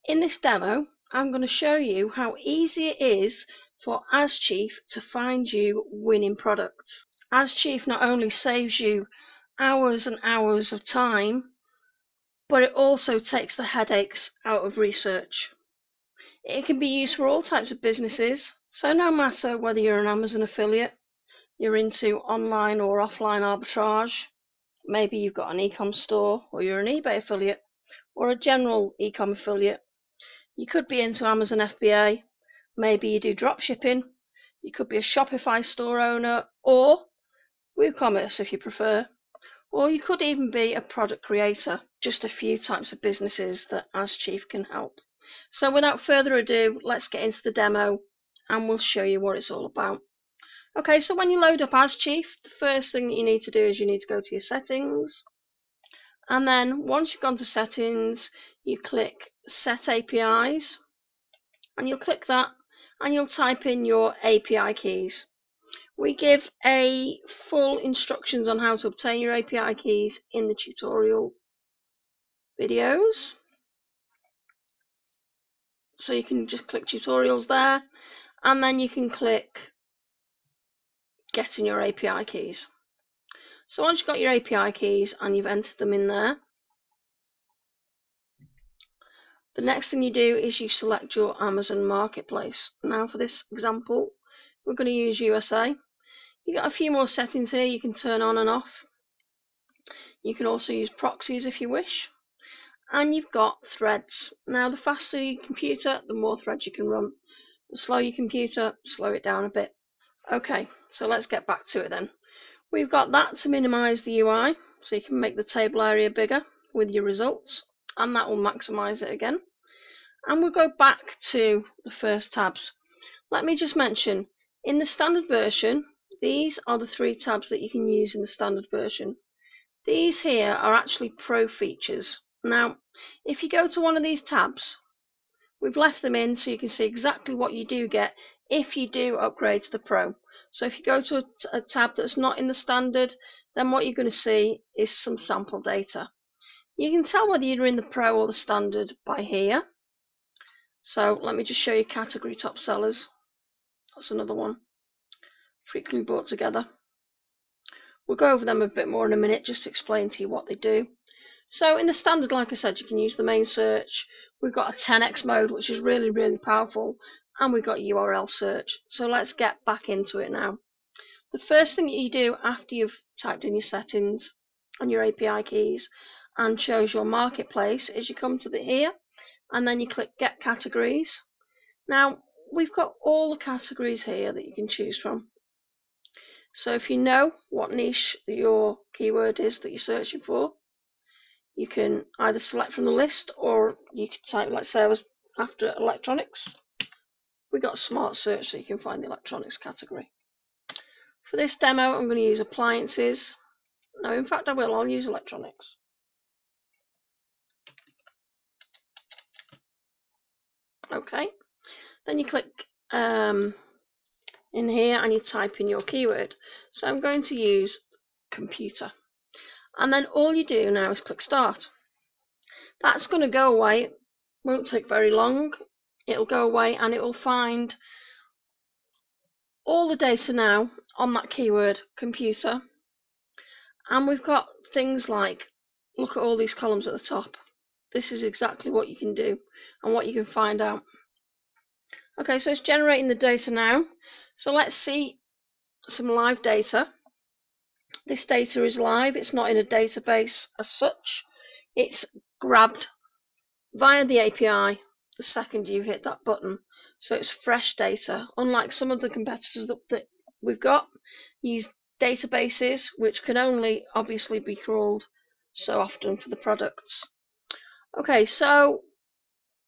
In this demo, I'm going to show you how easy it is for AsChief to find you winning products. AsChief not only saves you hours and hours of time, but it also takes the headaches out of research. It can be used for all types of businesses, so no matter whether you're an Amazon affiliate, you're into online or offline arbitrage, maybe you've got an e-com store, or you're an eBay affiliate, or a general e-com affiliate. You could be into Amazon FBA, maybe you do drop shipping, you could be a Shopify store owner, or WooCommerce if you prefer, or you could even be a product creator. Just a few types of businesses that AsChief can help. So without further ado, let's get into the demo and we'll show you what it's all about. Okay, so when you load up AsChief, the first thing that you need to do is you need to go to your settings, and then once you've gone to settings, you click Set APIs, and you'll click that and you'll type in your API keys. We give a full instructions on how to obtain your API keys in the tutorial videos, so you can just click tutorials there, and then you can click getting your API keys. So once you've got your API keys and you've entered them in there, the next thing you do is you select your Amazon Marketplace. Now for this example, we're going to use USA. You've got a few more settings here you can turn on and off. You can also use proxies if you wish. And you've got threads. Now the faster your computer, the more threads you can run. The slower your computer, slow it down a bit. Okay, so let's get back to it then. We've got that to minimize the UI, so you can make the table area bigger with your results, and that will maximize it again. And we'll go back to the first tabs. Let me just mention, in the standard version, these are the 3 tabs that you can use in the standard version. These here are actually pro features. Now, if you go to one of these tabs, we've left them in so you can see exactly what you do get if you do upgrade to the pro. So if you go to a tab that's not in the standard, then what you're going to see is some sample data. You can tell whether you're in the pro or the standard by here. So let me just show you category top sellers. That's another one. Frequently bought together. We'll go over them a bit more in a minute just to explain to you what they do. So in the standard, like I said, you can use the main search. We've got a 10x mode, which is really, really powerful. And we've got URL search. So let's get back into it now. The first thing that you do after you've typed in your settings and your API keys and shows your marketplace is you come to here and then you click Get Categories. Now, we've got all the categories here that you can choose from. So if you know what niche that your keyword is that you're searching for, you can either select from the list, or you can type, let's say I was after electronics. We've got smart search so you can find the electronics category. For this demo, I'm going to use appliances. No, in fact I'll use electronics. Okay, then you click in here and you type in your keyword. So I'm going to use computer. And then all you do now is click start. That's going to go away. It won't take very long. It'll go away and it will find all the data now on that keyword computer. And we've got things like, look at all these columns at the top. This is exactly what you can do and what you can find out. Okay, so it's generating the data now. So let's see some live data. This data is live. It's not in a database as such. It's grabbed via the API the second you hit that button. So it's fresh data. Unlike some of the competitors that we've got, use databases which can only obviously be crawled so often for the products. Okay, so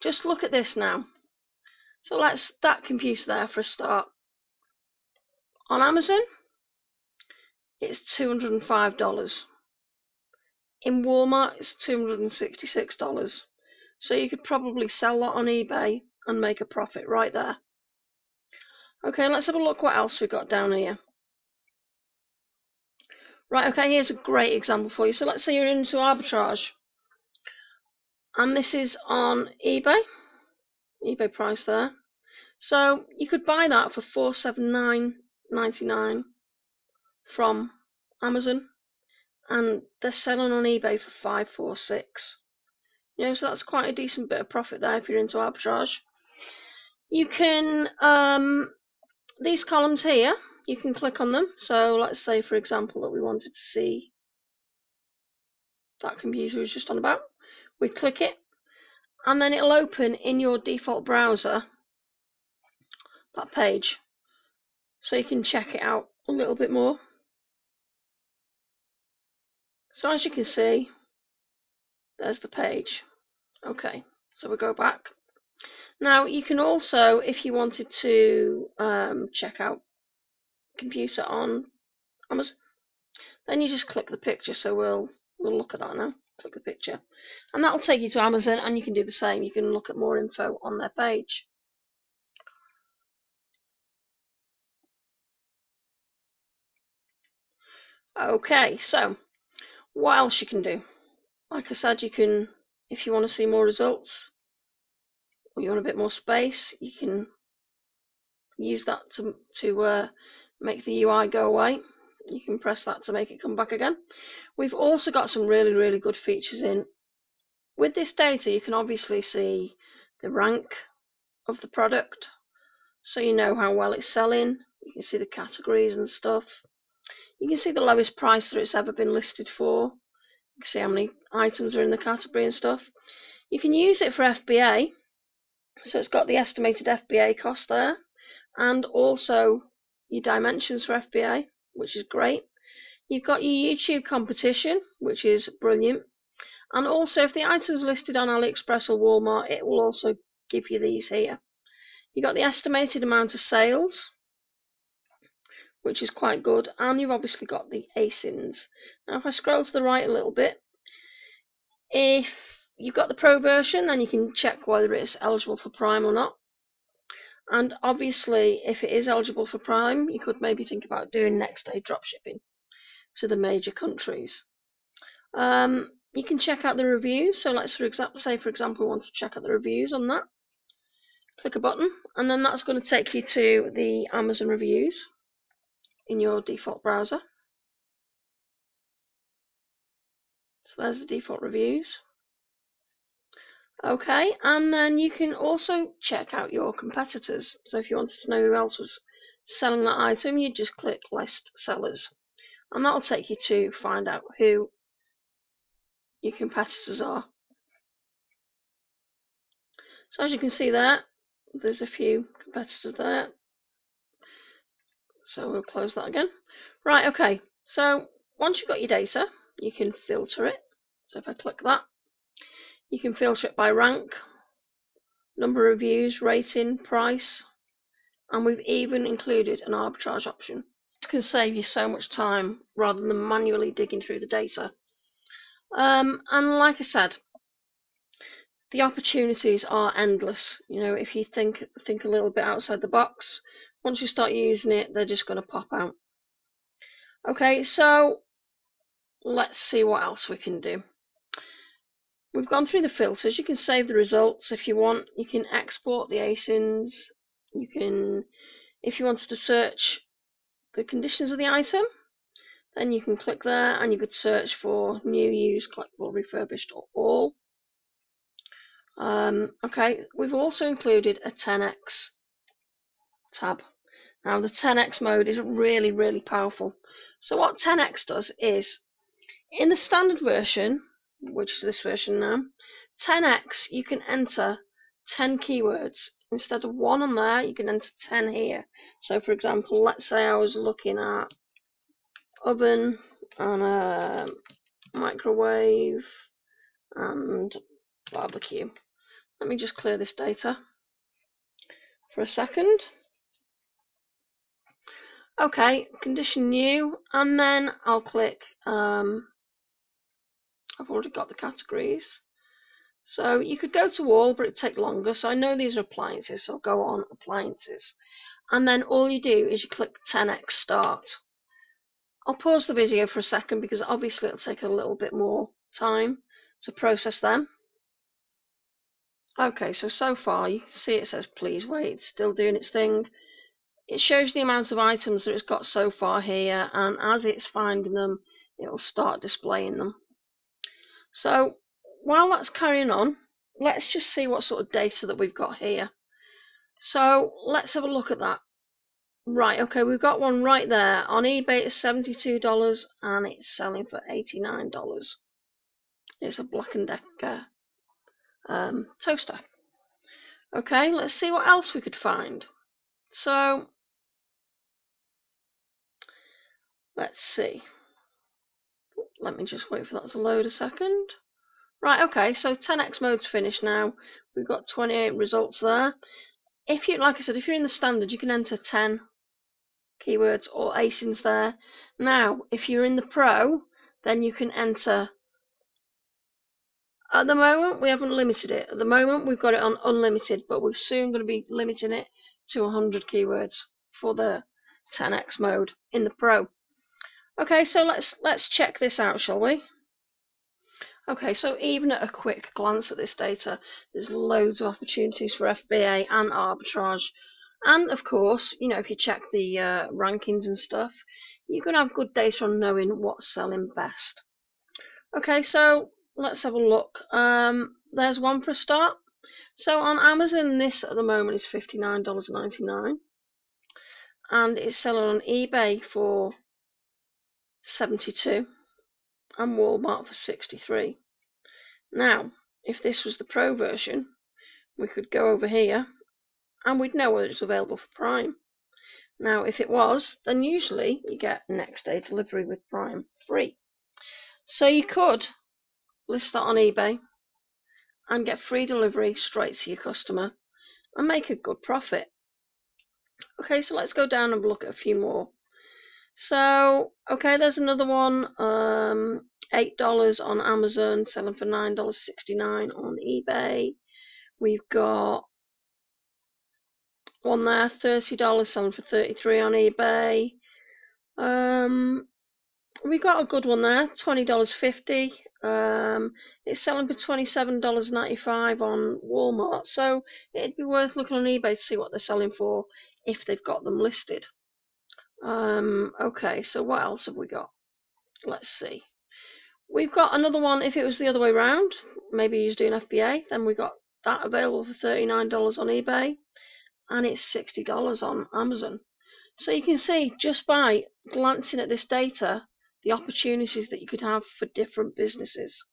just look at this now. So let's that computer there for a start. On Amazon, it's $205. In Walmart, it's $266. So you could probably sell that on eBay and make a profit right there. Okay, let's have a look what else we've got down here. Right, okay, here's a great example for you. So let's say you're into arbitrage. and this is on eBay price there. So you could buy that for $479.99 from Amazon, and they're selling on eBay for $546. You know, so that's quite a decent bit of profit there if you're into arbitrage. You can these columns here, you can click on them. So let's say, for example, that we wanted to see that computer was just on about. We click it, and then it'll open in your default browser that page, so you can check it out a little bit more. So as you can see, there's the page. Okay, so we'll go back. Now you can also, if you wanted to check out computer on Amazon, then you just click the picture. So we'll look at that now. Click the picture, and that'll take you to Amazon, and you can do the same. You can look at more info on their page. Okay, so what else you can do? Like I said, you can, if you want to see more results, or you want a bit more space, you can use that to make the UI go away. You can press that to make it come back again. We've also got some really good features in. With this data, you can obviously see the rank of the product, so you know how well it's selling. You can see the categories and stuff. You can see the lowest price that it's ever been listed for. You can see how many items are in the category and stuff. You can use it for FBA, so it's got the estimated FBA cost there, and also your dimensions for FBA, which is great. You've got your YouTube competition, which is brilliant. And also, if the item's listed on AliExpress or Walmart, it will also give you these here. You've got the estimated amount of sales, which is quite good, and you've obviously got the ASINs. Now, if I scroll to the right a little bit, if you've got the Pro version, then you can check whether it's eligible for Prime or not. And obviously, if it is eligible for Prime, you could maybe think about doing next day dropshipping to the major countries. You can check out the reviews. So let's say for example we want to check out the reviews on that. Click a button, and then that's going to take you to the Amazon reviews in your default browser. So there's the default reviews. Okay, and then you can also check out your competitors. So if you wanted to know who else was selling that item, you just click list sellers, and that'll take you to find out who your competitors are. So as you can see there, there's a few competitors there. So we'll close that again. Right, okay, so once you've got your data, you can filter it. So if I click that, you can filter it by rank, number of views, rating, price, and we've even included an arbitrage option. This can save you so much time rather than manually digging through the data. And like I said, the opportunities are endless. You know, if you think a little bit outside the box, once you start using it, they're just going to pop out. Okay, so let's see what else we can do. We've gone through the filters. You can save the results if you want. You can export the ASINs. You can, if you wanted to search the conditions of the item, then you can click there and you could search for new, used, collectible, refurbished, or all. Okay, we've also included a 10x tab. Now the 10x mode is really powerful. So what 10x does is, in the standard version, which is this version now, 10x you can enter 10 keywords. Instead of 1 on there, you can enter 10 here. So for example, let's say I was looking at oven and a microwave and barbecue. Let me just clear this data for a second. Okay, condition new, and then I'll click, I've already got the categories. So you could go to all, but it'd take longer. So I know these are appliances, so I'll go on appliances. And then all you do is you click 10x start. I'll pause the video for a second because obviously it'll take a little bit more time to process them. Okay, so far you can see it says please wait, it's still doing its thing. It shows the amount of items that it's got so far here, and as it's finding them, it will start displaying them. So while that's carrying on, let's just see what sort of data that we've got here. So let's have a look at that. Right, okay, we've got one right there. On eBay it's $72 and it's selling for $89. It's a Black & Decker toaster. Okay, let's see what else we could find. So let's see. Let me just wait for that to load a second. Right, okay, so 10x mode's finished now. We've got 28 results there. If you, like I said, if you're in the standard, you can enter 10 keywords or ASINs there. Now, if you're in the pro, then you can enter. At the moment, we haven't limited it. At the moment, we've got it on unlimited, but we're soon going to be limiting it to 100 keywords for the 10x mode in the pro. Okay, so let's check this out, shall we? Okay, so even at a quick glance at this data, there's loads of opportunities for FBA and arbitrage. And of course, you know, if you check the rankings and stuff, you're going to have good data on knowing what's selling best. Okay, so let's have a look. There's one for a start. So on Amazon, this at the moment is $59.99. And it's selling on eBay for $72. And Walmart for $63. Now, if this was the pro version, we could go over here and we'd know whether it's available for Prime. Now, if it was, then usually you get next day delivery with Prime free. So you could list that on eBay and get free delivery straight to your customer and make a good profit. Okay, so let's go down and look at a few more. So, okay, there's another one, $8 on Amazon, selling for $9.69 on eBay. We've got one there, $30, selling for $33 on eBay. We got a good one there, $20.50. It's selling for $27.95 on Walmart. So it'd be worth looking on eBay to see what they're selling for if they've got them listed. Okay, so what else have we got? Let's see. We've got another one. If it was the other way around, maybe you're doing FBA, then we got that available for $39 on eBay, and it's $60 on Amazon. So you can see just by glancing at this data the opportunities that you could have for different businesses.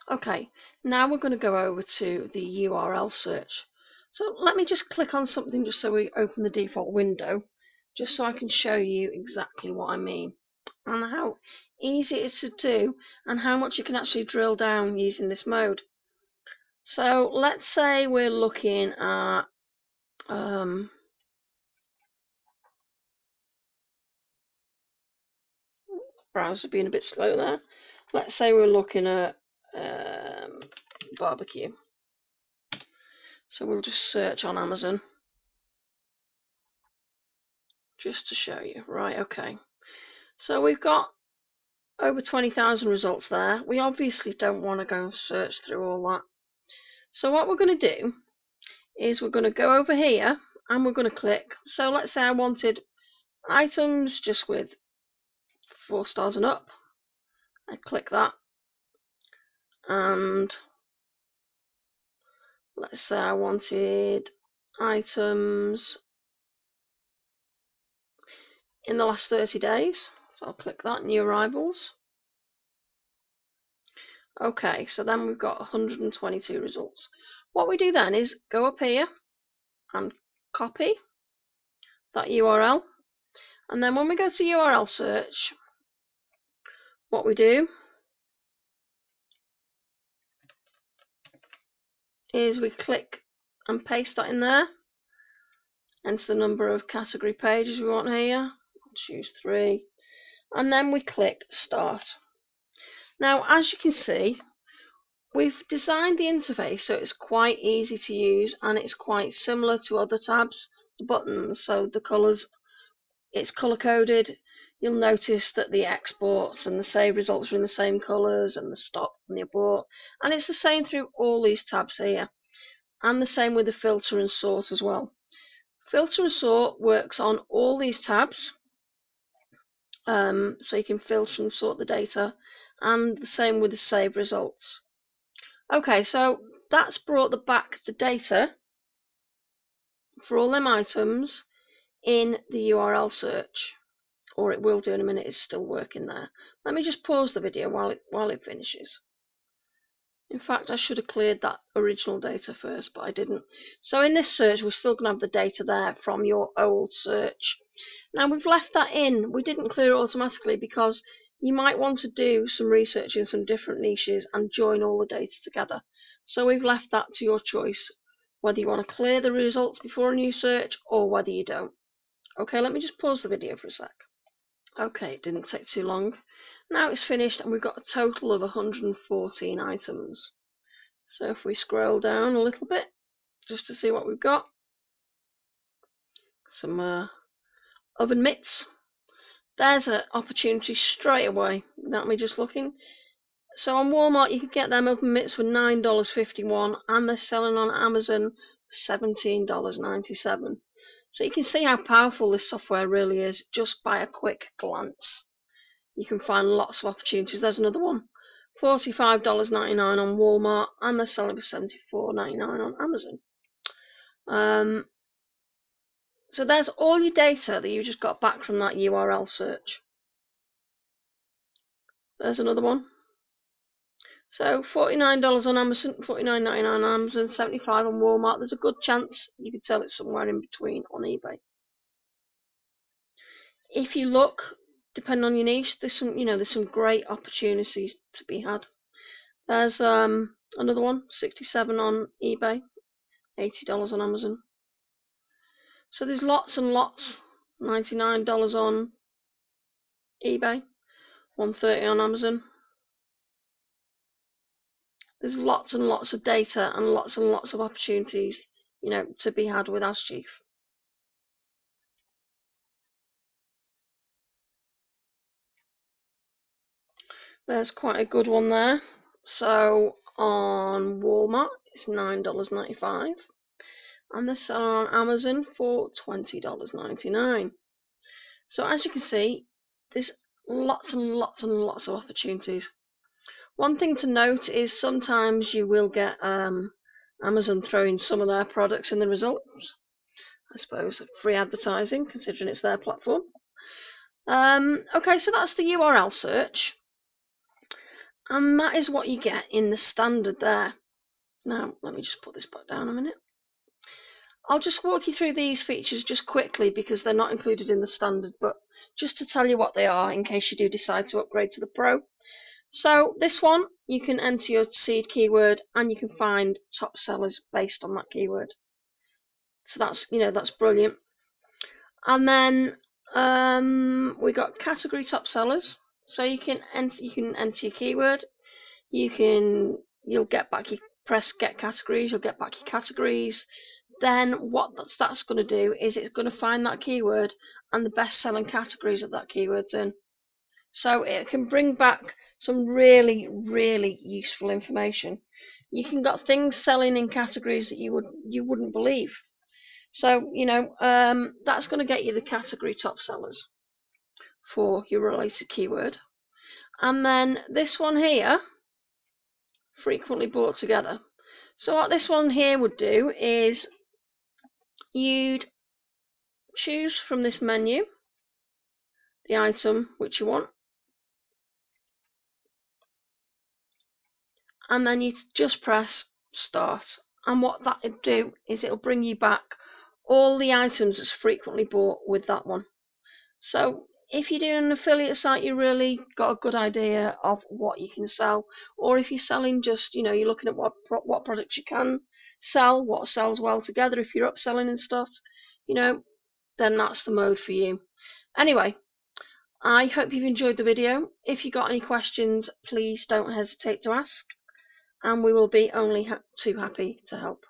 Okay, now we're going to go over to the URL search. So let me just click on something just so we open the default window, just so I can show you exactly what I mean and how easy it is to do and how much you can actually drill down using this mode. So let's say we're looking at browser being a bit slow there. Let's say we're looking at barbecue. So we'll just search on Amazon just to show you. Right, okay. So we've got over 20,000 results there. We obviously don't want to go and search through all that. So what we're going to do is we're going to go over here and we're going to click. So let's say I wanted items just with 4 stars and up. I click that, and let's say I wanted items in the last 30 days. So I'll click that, new arrivals. Okay, so then we've got 122 results. What we do then is go up here and copy that URL. And then when we go to URL search, what we do is we click and paste that in there. Enter the number of category pages we want here. I'll choose 3. And then we click start. Now, as you can see, we've designed the interface so it's quite easy to use and it's quite similar to other tabs, the buttons, so the colours, it's colour coded. you'll notice that the exports and the save results are in the same colours, and the stop and the abort, and it's the same through all these tabs here, and the same with the filter and sort as well. Filter and sort works on all these tabs, so you can filter and sort the data, and the same with the save results. Okay, so that's brought back the data for all them items in the URL search, or it will do in a minute. It's still working there. Let me just pause the video while it finishes. In fact, I should have cleared that original data first, but I didn't. So in this search, we're still going to have the data there from your old search. Now we've left that in. We didn't clear it automatically because you might want to do some research in some different niches and join all the data together. So we've left that to your choice, whether you want to clear the results before a new search or whether you don't. Okay, let me just pause the video for a sec. Okay, it didn't take too long. Now it's finished and we've got a total of 114 items. So if we scroll down a little bit just to see what we've got. Some oven mitts. There's an opportunity straight away without me just looking. So on Walmart you can get them oven mitts for $9.51 and they're selling on Amazon for $17.97. So you can see how powerful this software really is just by a quick glance. You can find lots of opportunities. There's another one, $45.99 on Walmart, and they're selling for $74.99 on Amazon. So there's all your data that you just got back from that URL search. There's another one. So $49 on Amazon, $49.99 on Amazon, $75 on Walmart. There's a good chance you could sell it somewhere in between on eBay. If you look, depending on your niche, there's some great opportunities to be had. There's another one, $67 on eBay, $80 on Amazon. So there's lots and lots. $99 on eBay, $130 on Amazon. There's lots and lots of data and lots of opportunities, to be had with Ask Chief. There's quite a good one there. So on Walmart it's $9.95 and they're selling on Amazon for $20.99. So as you can see, there's lots and lots of opportunities. One thing to note is sometimes you will get Amazon throwing some of their products in the results. I suppose free advertising, considering it's their platform. Okay, so that's the URL search. And that is what you get in the standard there. Now, let me just put this back down a minute. I'll just walk you through these features just quickly because they're not included in the standard, but just to tell you what they are in case you do decide to upgrade to the Pro. So this one, you can enter your seed keyword and you can find top sellers based on that keyword. So that's brilliant. And then we got category top sellers. So you can enter your keyword. You'll get back your press get categories. You'll get back your categories. Then what that's going to do is it's going to find that keyword and the best selling categories that that keyword's in. So it can bring back some really useful information. You can got things selling in categories that you wouldn't believe. So that's going to get you the category top sellers for your related keyword. And then this one here, frequently bought together. So what this one here would do is you'd choose from this menu the item which you want, and then you just press start, and what that will do is it'll bring you back all the items that's frequently bought with that one. So if you're doing an affiliate site, you really got a good idea of what you can sell, or if you're selling just, you're looking at what products you can sell, what sells well together. If you're upselling and stuff, then that's the mode for you. Anyway, I hope you've enjoyed the video. If you got any questions, please don't hesitate to ask, and we will be only too happy to help.